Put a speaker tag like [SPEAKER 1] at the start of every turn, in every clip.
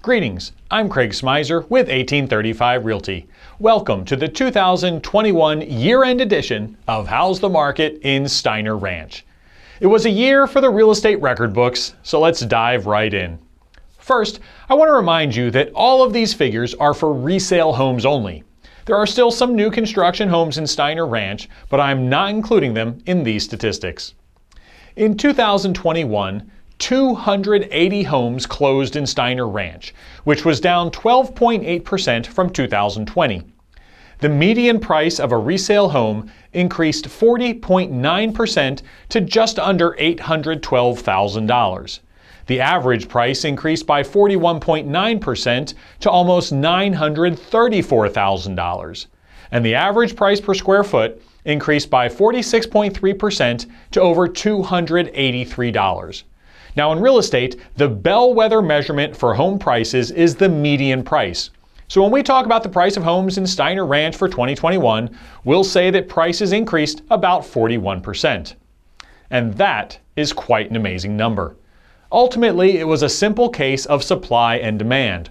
[SPEAKER 1] Greetings, I'm Craig Smyser with 1835 Realty. Welcome to the 2021 year-end edition of How's the Market in Steiner Ranch. It was a year for the real estate record books, so let's dive right in. First, I want to remind you that all of these figures are for resale homes only. There are still some new construction homes in Steiner Ranch, but I'm not including them in these statistics. In 2021, 280 homes closed in Steiner Ranch, which was down 12.8% from 2020. The median price of a resale home increased 40.9% to just under $812,000. The average price increased by 41.9% to almost $934,000. And the average price per square foot increased by 46.3% to over $283. Now in real estate, the bellwether measurement for home prices is the median price. So when we talk about the price of homes in Steiner Ranch for 2021, we'll say that prices increased about 41%. And that is quite an amazing number. Ultimately, it was a simple case of supply and demand.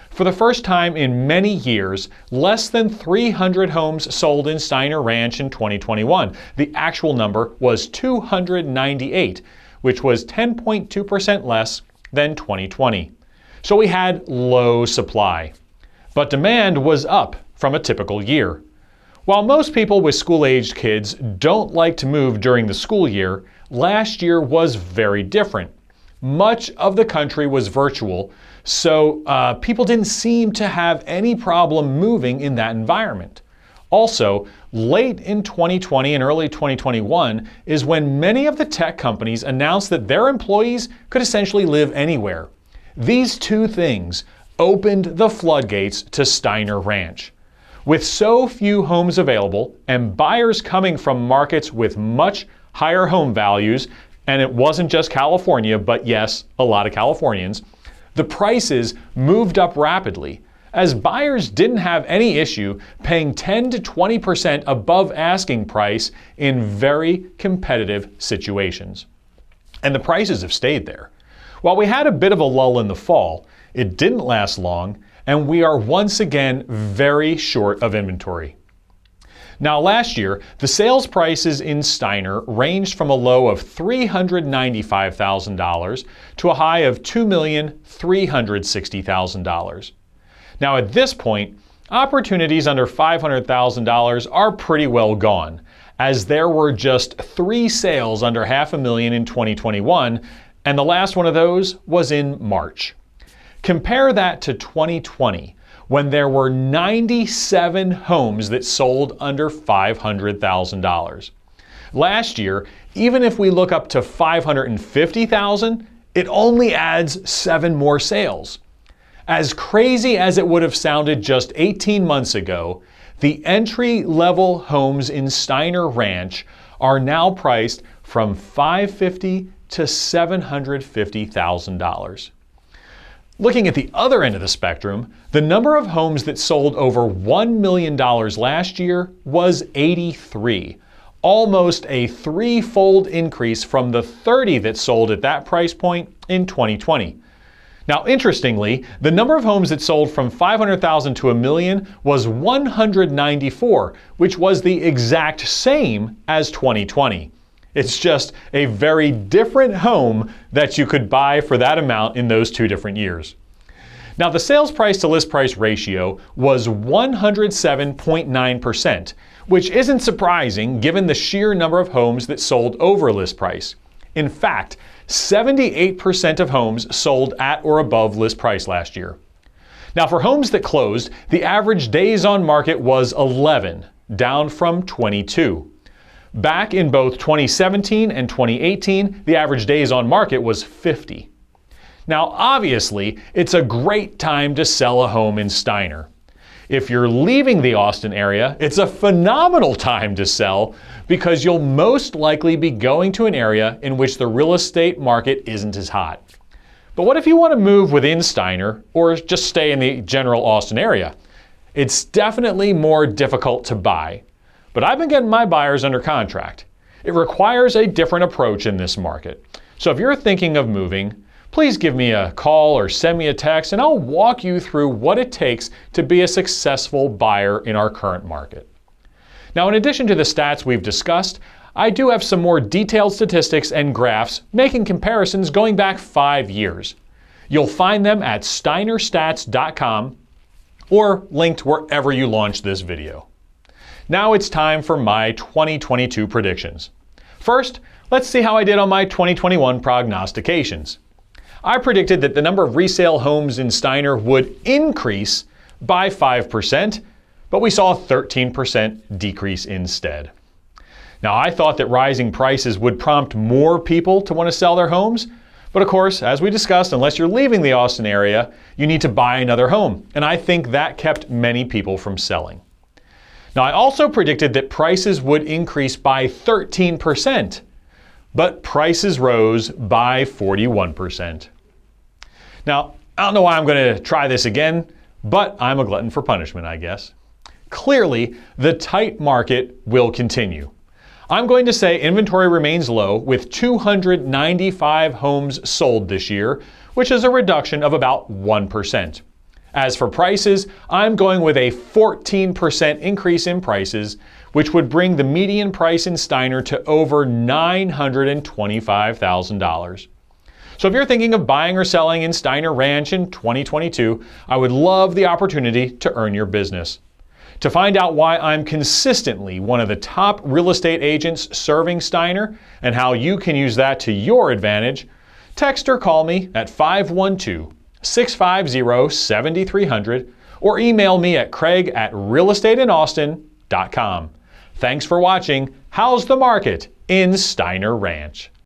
[SPEAKER 1] For the first time in many years, less than 300 homes sold in Steiner Ranch in 2021. The actual number was 298. Which was 10.2% less than 2020. So we had low supply. But demand was up from a typical year. While most people with school-aged kids don't like to move during the school year, last year was very different. Much of the country was virtual, so people didn't seem to have any problem moving in that environment. Also, late in 2020 and early 2021 is when many of the tech companies announced that their employees could essentially live anywhere. These two things opened the floodgates to Steiner Ranch. With so few homes available and buyers coming from markets with much higher home values, and it wasn't just California, but yes, a lot of Californians, the prices moved up rapidly, as buyers didn't have any issue paying 10 to 20% above asking price in very competitive situations. And the prices have stayed there. While we had a bit of a lull in the fall, it didn't last long, and we are once again very short of inventory. Now last year, the sales prices in Steiner ranged from a low of $395,000 to a high of $2,360,000. Now at this point, opportunities under $500,000 are pretty well gone, as there were just 3 sales under $500,000 in 2021, and the last one of those was in March. Compare that to 2020, when there were 97 homes that sold under $500,000. Last year, even if we look up to $550,000, it only adds 7 more sales. As crazy as it would have sounded just 18 months ago, the entry-level homes in Steiner Ranch are now priced from $550,000 to $750,000. Looking at the other end of the spectrum, the number of homes that sold over $1 million last year was 83, almost a 3-fold increase from the 30 that sold at that price point in 2020. Now, interestingly, the number of homes that sold from $500,000 to $1 million was 194, which was the exact same as 2020. It's just a very different home that you could buy for that amount in those 2 different years. Now, the sales price to list price ratio was 107.9%, which isn't surprising given the sheer number of homes that sold over list price. In fact, 78% of homes sold at or above list price last year. Now for homes that closed, the average days on market was 11, down from 22. Back in both 2017 and 2018, the average days on market was 50. Now obviously, it's a great time to sell a home in Steiner. If you're leaving the Austin area, it's a phenomenal time to sell because you'll most likely be going to an area in which the real estate market isn't as hot. But what if you want to move within Steiner or just stay in the general Austin area? It's definitely more difficult to buy, but I've been getting my buyers under contract. It requires a different approach in this market. So if you're thinking of moving, please give me a call or send me a text and I'll walk you through what it takes to be a successful buyer in our current market. Now, in addition to the stats we've discussed, I do have some more detailed statistics and graphs making comparisons going back 5 years. You'll find them at steinerstats.com or linked wherever you launch this video. Now it's time for my 2022 predictions. First, let's see how I did on my 2021 prognostications. I predicted that the number of resale homes in Steiner would increase by 5%, but we saw a 13% decrease instead. Now, I thought that rising prices would prompt more people to want to sell their homes, but of course, as we discussed, unless you're leaving the Austin area, you need to buy another home, and I think that kept many people from selling. Now, I also predicted that prices would increase by 13%, but prices rose by 41%. Now, I don't know why I'm going to try this again, but I'm a glutton for punishment, I guess. Clearly, the tight market will continue. I'm going to say inventory remains low with 295 homes sold this year, which is a reduction of about 1%. As for prices, I'm going with a 14% increase in prices, which would bring the median price in Steiner to over $925,000. So if you're thinking of buying or selling in Steiner Ranch in 2022, I would love the opportunity to earn your business. To find out why I'm consistently one of the top real estate agents serving Steiner and how you can use that to your advantage, text or call me at 512-650-7300 or email me at craig@realestateinAustin.com. Thanks for watching How's the Market in Steiner Ranch.